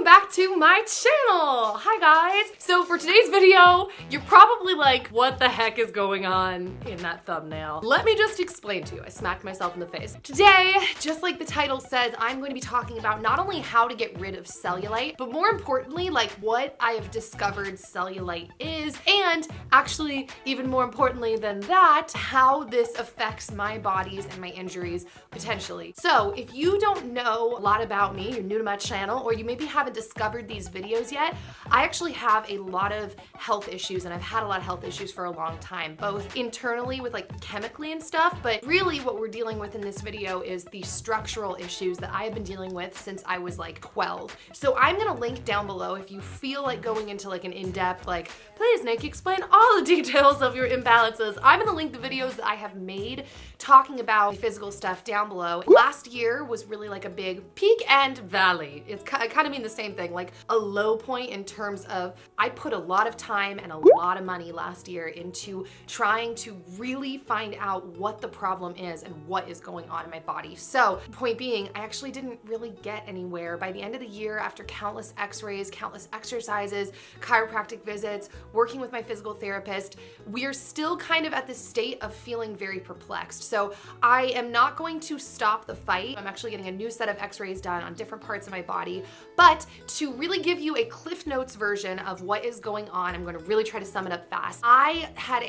back to my channel. Hi guys. So for today's video, you're probably like, what the heck is going on in that thumbnail? Let me just explain to you. I smacked myself in the face. Today, just like the title says, I'm going to be talking about not only how to get rid of cellulite, but more importantly, like what I have discovered cellulite is, and actually even more importantly than that, how this affects my bodies and my injuries potentially. So if you don't know a lot about me, you're new to my channel, or you maybe haven't discovered these videos yet, I actually have a lot of health issues, and I've had a lot of health issues for a long time, both internally with like chemically and stuff, but really what we're dealing with in this video is the structural issues that I have been dealing with since I was like 12. So I'm gonna link down below if you feel like going into like an in-depth, like, please Nikki, explain all the details of your imbalances. I'm gonna link the videos that I have made talking about physical stuff down below. Last year was really like a big peak and valley. I kind of mean the same thing, like a low point in terms of I put a lot of time and a lot of money last year into trying to really find out what the problem is and what is going on in my body. So point being, I actually didn't really get anywhere. By the end of the year, after countless x-rays, countless exercises, chiropractic visits, working with my physical therapist, we're still kind of at this state of feeling very perplexed. So I am not going to stop the fight. I'm actually getting a new set of x-rays done on different parts of my body. But to really give you a Cliff Notes version of what is going on, I'm going to really try to sum it up fast. I had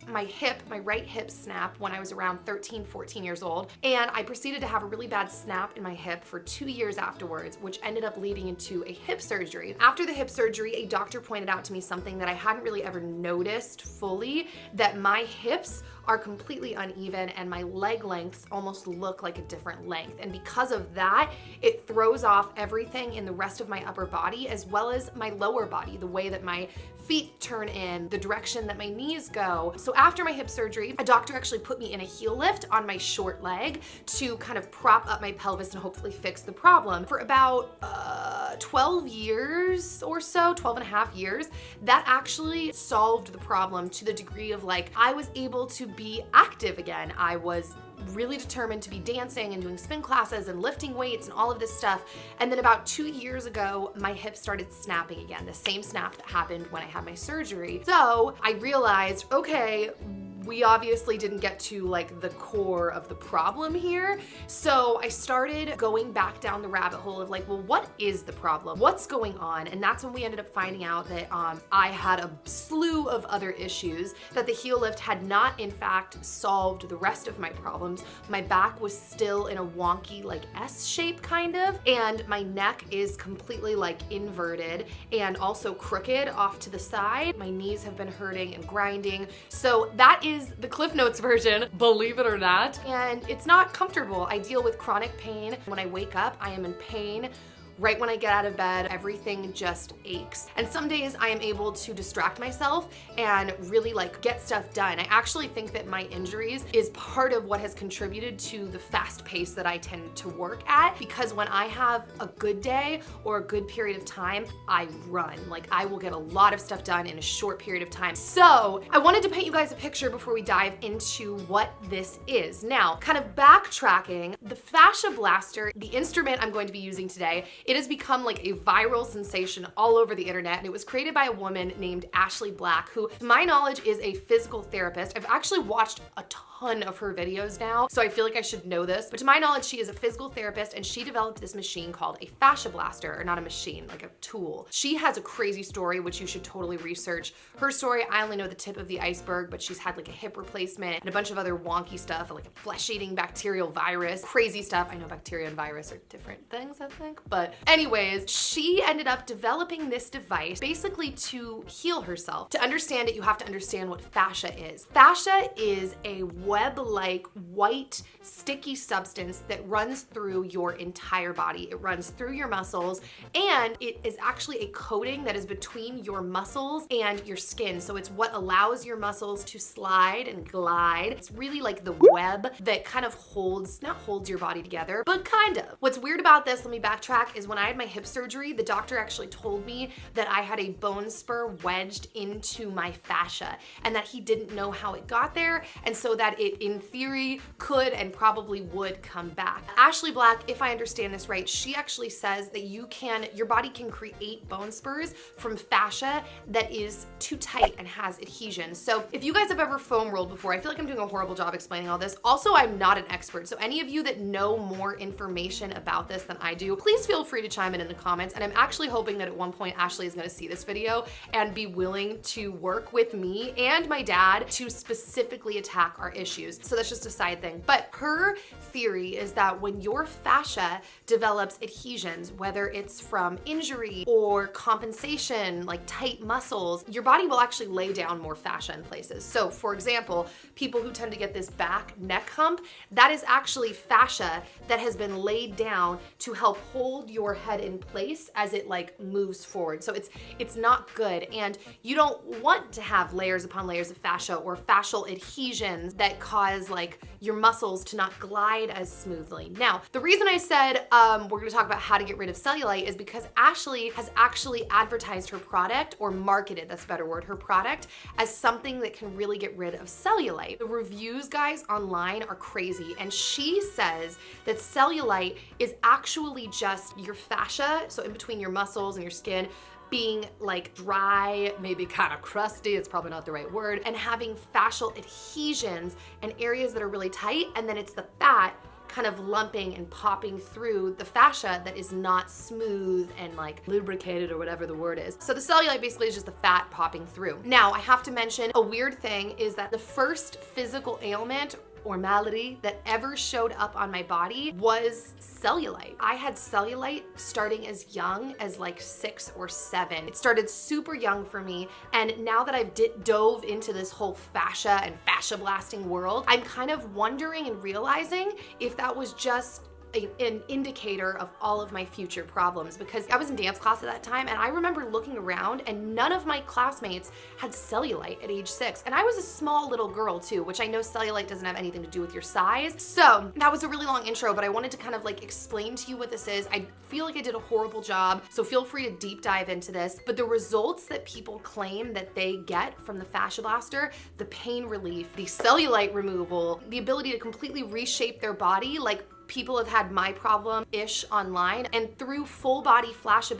my right hip snap when I was around 13, 14 years old, and I proceeded to have a really bad snap in my hip for 2 years afterwards, which ended up leading into a hip surgery. After the hip surgery, a doctor pointed out to me something that I hadn't really ever noticed fully, that my hips are completely uneven and my leg lengths almost look like a different length. And because of that, it throws off everything in the rest of my upper body as well as my lower body, the way that my feet turn in, the direction that my knees go. So after my hip surgery, a doctor actually put me in a heel lift on my short leg to kind of prop up my pelvis and hopefully fix the problem. For about 12 years or so, 12 and a half years, that actually solved the problem to the degree of like, I was able to be active again. I was really determined to be dancing and doing spin classes and lifting weights and all of this stuff. And then about 2 years ago, my hip started snapping again, the same snap that happened when I had my surgery. So I realized, okay, we obviously didn't get to like the core of the problem here. So I started going back down the rabbit hole of like, well, what is the problem? What's going on? And that's when we ended up finding out that I had a slew of other issues, that the heel lift had not in fact solved the rest of my problems. My back was still in a wonky like S shape kind of, and my neck is completely like inverted and also crooked off to the side. My knees have been hurting and grinding. So that is the Cliff Notes version, believe it or not. And it's not comfortable. I deal with chronic pain. When I wake up, I am in pain. Right when I get out of bed, everything just aches. And some days I am able to distract myself and really like get stuff done. I actually think that my injuries is part of what has contributed to the fast pace that I tend to work at, because when I have a good day or a good period of time, I run. Like I will get a lot of stuff done in a short period of time. So I wanted to paint you guys a picture before we dive into what this is. Now, kind of backtracking, the Fasciablaster, the instrument I'm going to be using today, it has become like a viral sensation all over the internet, and it was created by a woman named Ashley Black, who to my knowledge is a physical therapist. I've actually watched a ton of her videos now, so I feel like I should know this, but to my knowledge, she is a physical therapist, and she developed this machine called a Fasciablaster, or not a machine, like a tool. She has a crazy story, which you should totally research. Her story, I only know the tip of the iceberg, but she's had like a hip replacement and a bunch of other wonky stuff, like a flesh-eating bacterial virus, crazy stuff. I know bacteria and virus are different things, I think, but anyways, she ended up developing this device basically to heal herself. To understand it, you have to understand what fascia is. Fascia is a web-like white sticky substance that runs through your entire body. It runs through your muscles, and it is actually a coating that is between your muscles and your skin. So it's what allows your muscles to slide and glide. It's really like the web that kind of not holds your body together, but kind of. What's weird about this, let me backtrack, is is when I had my hip surgery, the doctor actually told me that I had a bone spur wedged into my fascia and that he didn't know how it got there, and so that it in theory could and probably would come back. Ashley Black, if I understand this right, she actually says that your body can create bone spurs from fascia that is too tight and has adhesion. So if you guys have ever foam rolled before, I feel like I'm doing a horrible job explaining all this. Also, I'm not an expert, so any of you that know more information about this than I do, please feel free to chime in the comments. And I'm actually hoping that at one point Ashley is going to see this video and be willing to work with me and my dad to specifically attack our issues. So that's just a side thing. But her theory is that when your fascia develops adhesions, whether it's from injury or compensation, like tight muscles, your body will actually lay down more fascia in places. So for example, people who tend to get this back neck hump, that is actually fascia that has been laid down to help hold your head in place as it like moves forward. So it's not good, and you don't want to have layers upon layers of fascia or fascial adhesions that cause like your muscles to not glide as smoothly. Now, the reason I said we're gonna talk about how to get rid of cellulite is because Ashley has actually advertised her product, or marketed, that's a better word, her product as something that can really get rid of cellulite. The reviews, guys, online are crazy, and she says that cellulite is actually just your fascia, so in between your muscles and your skin, being like dry, maybe kind of crusty, it's probably not the right word, and having fascial adhesions and areas that are really tight, and then it's the fat kind of lumping and popping through the fascia that is not smooth and like lubricated, or whatever the word is. So the cellulite basically is just the fat popping through. Now, I have to mention a weird thing is that the first physical ailment or malady that ever showed up on my body was cellulite. I had cellulite starting as young as like 6 or 7. It started super young for me, and now that I've dove into this whole fascia and fascia blasting world, I'm kind of wondering and realizing if that was just an indicator of all of my future problems, because I was in dance class at that time, and I remember looking around and none of my classmates had cellulite at age 6, and I was a small little girl too, which I know cellulite doesn't have anything to do with your size. So that was a really long intro, but I wanted to kind of like explain to you what this is. I feel like I did a horrible job, so feel free to deep dive into this, but the results that people claim that they get from the Fasciablaster, the pain relief, the cellulite removal, the ability to completely reshape their body, like people have had my problem-ish online, and through full body fascia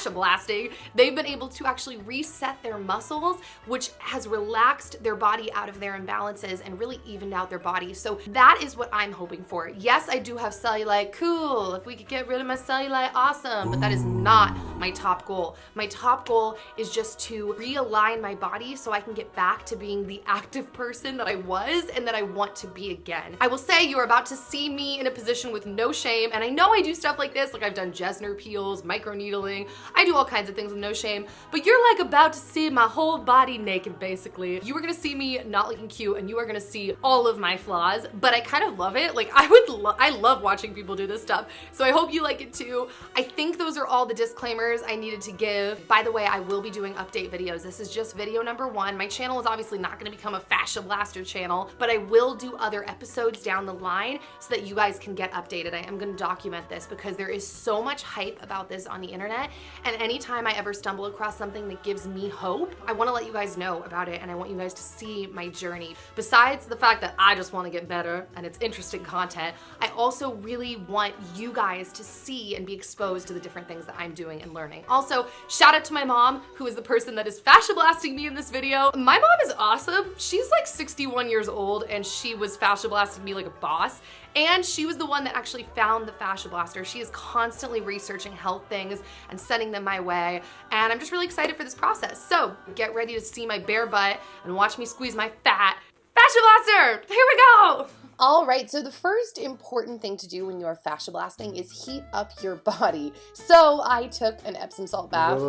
blasting, they've been able to actually reset their muscles, which has relaxed their body out of their imbalances and really evened out their body. So that is what I'm hoping for. Yes, I do have cellulite, cool. If we could get rid of my cellulite, awesome, but that is not my top goal. My top goal is just to realign my body so I can get back to being the active person that I was and that I want to be again. I will say you are about to see me in a position with no shame, and I know I do stuff like this, like I've done Jesner peels, microneedling, I do all kinds of things with no shame, but you're like about to see my whole body naked, basically. You are gonna see me not looking cute, and you are gonna see all of my flaws, but I kind of love it. Like I love watching people do this stuff, so I hope you like it too. I think those are all the disclaimers I needed to give. By the way, I will be doing update videos. This is just video number 1. My channel is obviously not gonna become a Fasciablaster channel, but I will do other episodes down the line so that you guys can get updated. I am gonna document this because there is so much hype about this on the internet, and anytime I ever stumble across something that gives me hope, I wanna let you guys know about it, and I want you guys to see my journey. Besides the fact that I just wanna get better and it's interesting content, I also really want you guys to see and be exposed to the different things that I'm doing and learning. Also, shout out to my mom, who is the person that is fascia blasting me in this video. My mom is awesome. She's like 61 years old, and she was fascia blasting me like a boss. And she was the one that actually found the Fasciablaster. She is constantly researching health things and sending them my way. And I'm just really excited for this process. So get ready to see my bare butt and watch me squeeze my fat Fasciablaster. Here we go. All right, so the first important thing to do when you're fascia blasting is heat up your body. So I took an Epsom salt bath.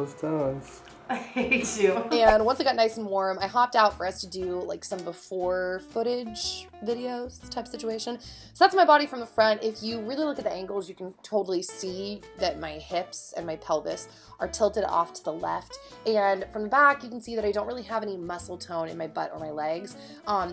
I hate you. And once it got nice and warm, I hopped out for us to do like some before footage videos type situation. So that's my body from the front. If you really look at the angles, you can totally see that my hips and my pelvis are tilted off to the left. And from the back, you can see that I don't really have any muscle tone in my butt or my legs.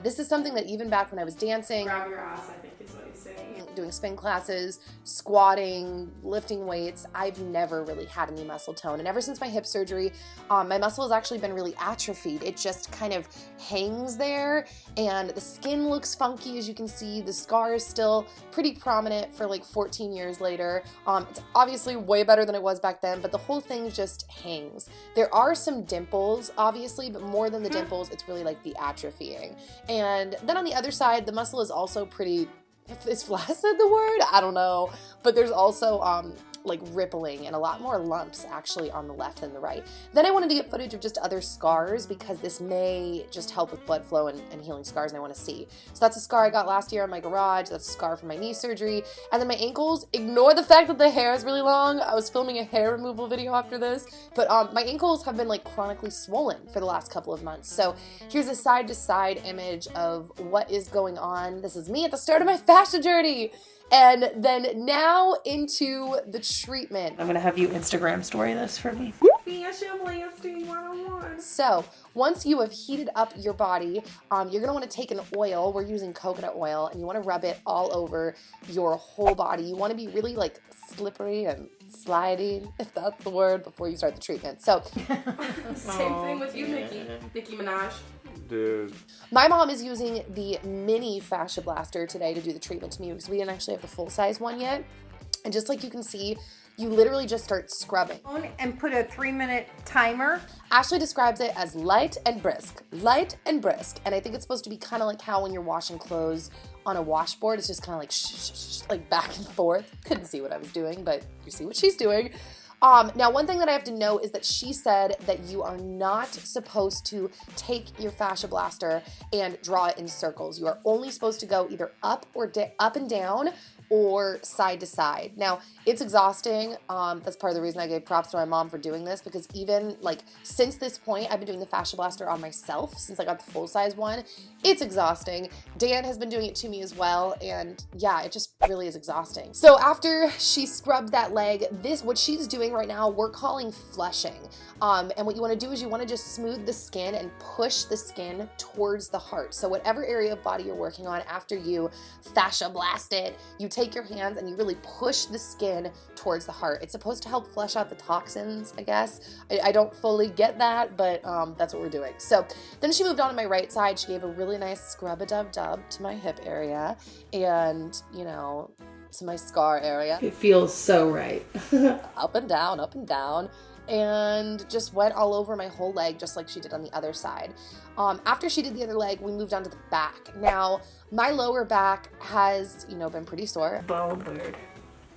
This is something that even back when I was dancing. Grab your ass, I think is what he's saying. doing spin classes, squatting, lifting weights, I've never really had any muscle tone. And ever since my hip surgery, my muscle has actually been really atrophied. It just kind of hangs there, and the skin looks funky, as you can see. The scar is still pretty prominent for like 14 years later. It's obviously way better than it was back then, but the whole thing just hangs. There are some dimples, obviously, but more than the dimples, it's really like the atrophying. And then on the other side, the muscle is also pretty, is flaccid the word? I don't know. But there's also like rippling and a lot more lumps actually on the left than the right. Then I wanted to get footage of just other scars because this may just help with blood flow and healing scars, and I want to see. So that's a scar I got last year in my garage. That's a scar from my knee surgery. And then my ankles, ignore the fact that the hair is really long. I was filming a hair removal video after this, but my ankles have been like chronically swollen for the last couple of months. So here's a side to side image of what is going on. This is me at the start of my fascia journey. And then now into the treatment. I'm gonna have you Instagram story this for me. Fasciablaster 101. So once you have heated up your body, you're gonna wanna take an oil, we're using coconut oil, and you wanna rub it all over your whole body. You wanna be really like slippery and sliding, if that's the word, before you start the treatment. So Same thing with you, Nicki Minaj. Dude. my mom is using the mini Fasciablaster today to do the treatment to me because we didn't actually have the full size one yet. And just like you can see, you literally just start scrubbing. And put a 3-minute timer. Ashley describes it as light and brisk. Light and brisk. And I think it's supposed to be kind of like how when you're washing clothes on a washboard, it's just kind of like shh, like back and forth. Couldn't see what I was doing, but you see what she's doing. Now, one thing that I have to know is that she said that you are not supposed to take your Fasciablaster and draw it in circles. You are only supposed to go either up and down or side to side. Now, it's exhausting. That's part of the reason I gave props to my mom for doing this, because even like since this point, I've been doing the Fasciablaster on myself since I got the full size one. It's exhausting. Dan has been doing it to me as well, and yeah, it just really is exhausting. So after she scrubbed that leg, what she's doing right now, we're calling flushing. And what you want to do is you want to just smooth the skin and push the skin towards the heart. So whatever area of body you're working on, after you Fasciablast it, you take your hands and you really push the skin towards the heart. It's supposed to help flush out the toxins, I guess. I don't fully get that, but that's what we're doing. So then she moved on to my right side. She gave a really nice scrub-a-dub-dub to my hip area and, you know, to my scar area. It feels so right. Up and down, and just went all over my whole leg just like she did on the other side. After she did the other leg, we moved on to the back. Now, my lower back has, you know, been pretty sore. Bone bird.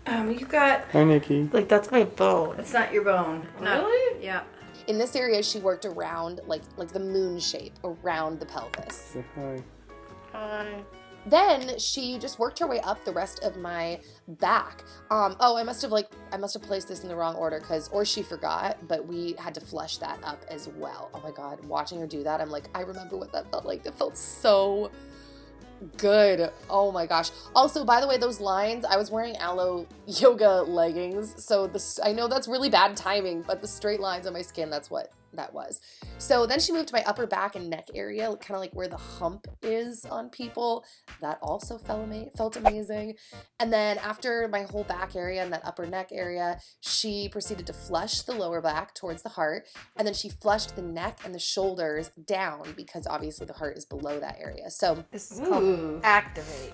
You got, Hi, Nikki. Like, that's my bone. it's not your bone. No. Really? Yeah. In this area, she worked around, like the moon shape, around the pelvis. Say hi. Hi. Then she just worked her way up the rest of my back. I must have placed this in the wrong order or she forgot, but we had to flush that up as well. Oh my God, watching her do that, I'm like, I remember what that felt like. It felt so good. Oh my gosh. Also, by the way, those lines, I was wearing aloe yoga leggings, so I know that's really bad timing, but the straight lines on my skin, that's what that was. So then she moved to my upper back and neck area, kind of like where the hump is on people. That also felt amazing. And then after my whole back area and that upper neck area, she proceeded to flush the lower back towards the heart, and then she flushed the neck and the shoulders down because obviously the heart is below that area. So This is called activate.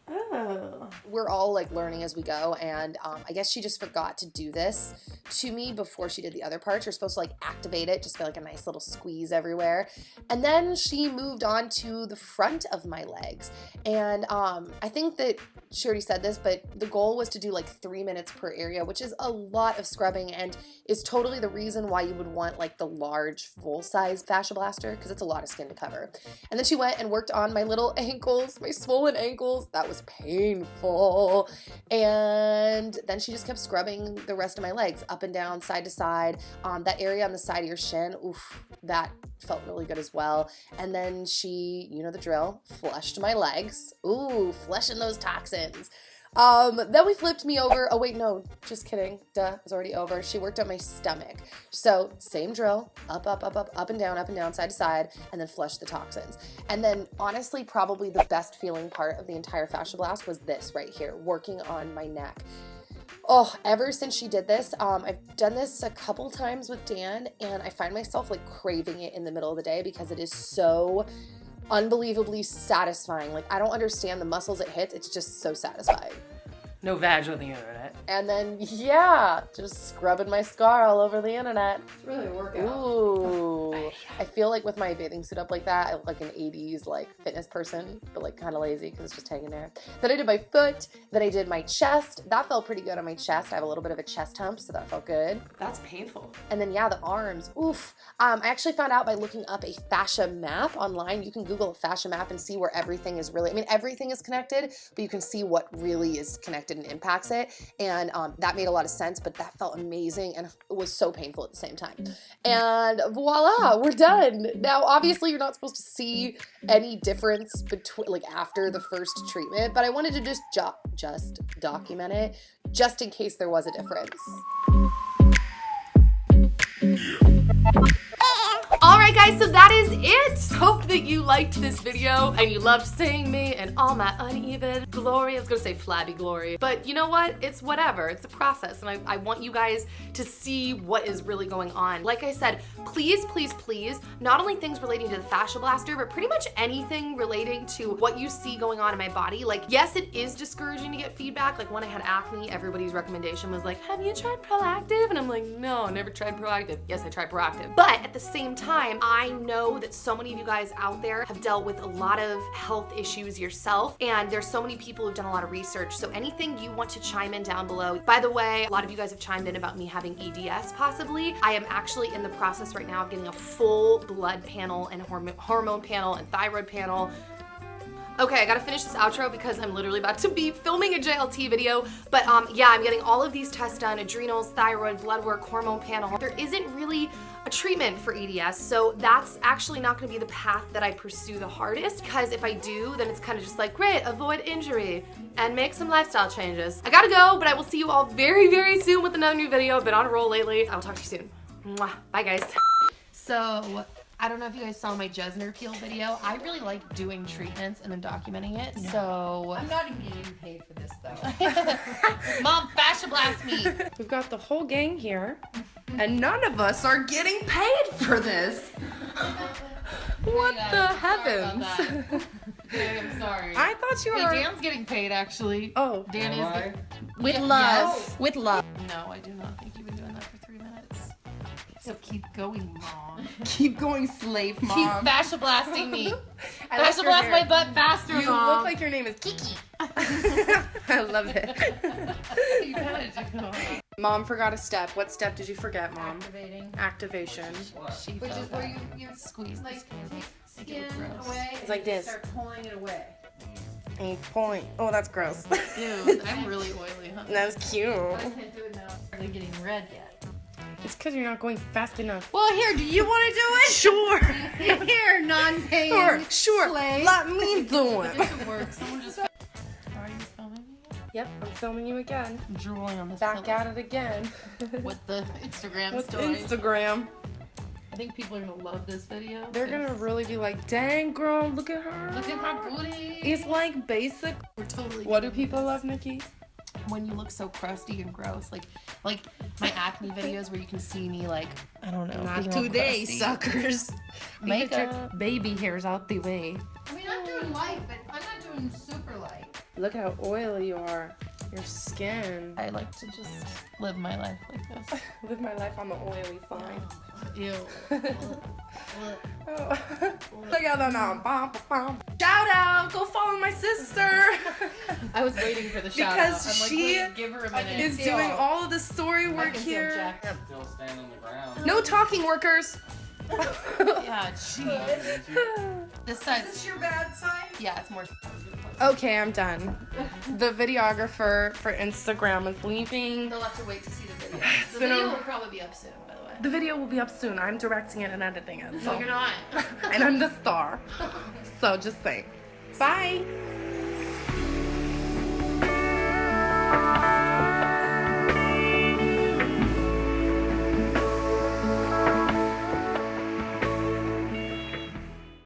Oh. we're all like learning as we go, and I guess she just forgot to do this to me before she did the other parts. You're supposed to like activate it, just feel like a nice little squeeze everywhere. And then she moved on to the front of my legs, and I think that she already said this, but the goal was to do like 3 minutes per area, which is a lot of scrubbing and is totally the reason why you would want like the large full-size Fasciablaster, because it's a lot of skin to cover. And then she went and worked on my little ankles, my swollen ankles. That was painful. And then she just kept scrubbing the rest of my legs up and down, side to side. That area on the side of your shin, oof, that felt really good as well. And then she, you know the drill, flushed my legs. Ooh, flushing those toxins. Then we flipped me over. Oh wait, no, just kidding. Duh, it was already over. She worked on my stomach. So same drill, up and down, side to side, and then flush the toxins. And then honestly, probably the best feeling part of the entire Fasciablast was this right here, working on my neck. Oh, ever since she did this, I've done this a couple times with Dan, and I find myself like craving it in the middle of the day because it is so unbelievably satisfying. Like, I don't understand the muscles it hits. It's just so satisfying. No vag on the internet. And then, yeah, just scrubbing my scar all over the internet. It's really a workout. Ooh. I feel like with my bathing suit up like that, I look like an 80s like fitness person, but like kind of lazy because it's just hanging there. Then I did my foot. Then I did my chest. That felt pretty good on my chest. I have a little bit of a chest hump, so that felt good. That's painful. And then, yeah, the arms. Oof. I actually found out by looking up a fascia map online. You can Google a fascia map and see where everything is really, I mean, everything is connected, but you can see what really is connected and impacts it. And that made a lot of sense, but that felt amazing and it was so painful at the same time. And voila, we're done. Now, obviously, you're not supposed to see any difference between, like, after the first treatment, but I wanted to just document it just in case there was a difference. Alright guys, so that is it. Hope that you liked this video and you loved seeing me and all my uneven glory. I was gonna say flabby glory, but you know what? It's whatever. It's a process, and I want you guys to see what is really going on. Like I said, please, please, please, not only things relating to the Fasciablaster, but pretty much anything relating to what you see going on in my body. Like, yes, it is discouraging to get feedback. Like when I had acne, everybody's recommendation was like, have you tried Proactive? And I'm like, no, never tried Proactive. Yes, I tried Proactive. But at the same time, I know that so many of you guys out there have dealt with a lot of health issues yourself, and there's so many people who've done a lot of research. So anything you want to chime in down below. By the way, a lot of you guys have chimed in about me having EDS possibly. I am actually in the process right now of getting a full blood panel and hormone panel and thyroid panel. Okay, I gotta finish this outro because I'm literally about to be filming a JLT video, but yeah, I'm getting all of these tests done, adrenals, thyroid, blood work, hormone panel. There isn't really a treatment for EDS, so that's actually not gonna be the path that I pursue the hardest, because if I do, then it's kind of just like, great, avoid injury and make some lifestyle changes. I gotta go, but I will see you all very, very soon with another new video. I've been on a roll lately. I'll talk to you soon. Mwah. Bye, guys. So, I don't know if you guys saw my Jesner peel video. I really like doing treatments and then documenting it, so... I'm not even getting paid for this, though. Mom, Fasciablast me! We've got the whole gang here, and none of us are getting paid for this. What the heavens? Okay, I'm sorry. I thought you were... Hey, Dan's getting paid, actually. Oh. Dan is... With love. Yes. With love. No, I do not think you've been doing that for 3 minutes. So keep going, Mom. Keep going, slave mom. Keep Fasciablasting me. I like your Fasciablast hair. my butt faster, You Mom. look like your name is Kiki. I love it. You gotta do. Mom forgot a step. What step did you forget, Mom? Activating. Activation. Which is where you squeeze like take skin gross. away It's and like you this. start pulling it away. And point. Oh, that's gross. Dude, I'm really oily, huh? That's cute. I can't do it now. Are they getting red yet? It's because you're not going fast enough. Well, here, do you want to do it? Sure. Here, non-paying Sure. slave. Let me do it. This would work. Someone just... Are you filming me? Yep, I'm filming you again. I'm drooling on this Back pillow. at it again. With the Instagram With stories. Instagram. I think people are gonna love this video. They're gonna really be like, dang girl, look at her. Look at her booty. It's like basic. We're totally... What do people love, Nikki? When you look so crusty and gross, like my acne videos where you can see me like, I don't know. Not being all today, crusty. suckers. Makeup. Get your baby hairs out the way. I mean, I'm doing light, but I'm not doing super light. Look at how oily you are. Your skin. I like to just live my life like this. Live my life on the oily side. Ew. Oh. Look at that now. Bum, bum. Shout out! Go follow my sister. I was waiting for the shout Because out. I'm like, she wait, give her a minute. Is doing all of the story I work can feel here. jacked up. Still standing on the ground. No talking, workers. Yeah, jeez. This side. Is this your bad side? Yeah, it's more. Okay, I'm done. The videographer for Instagram is leaving. They'll have to wait to see the video. The been a- video will probably be up soon, by the way. The video will be up soon. I'm directing it and editing it. No, So. you're not. And I'm the star. So just saying. Bye.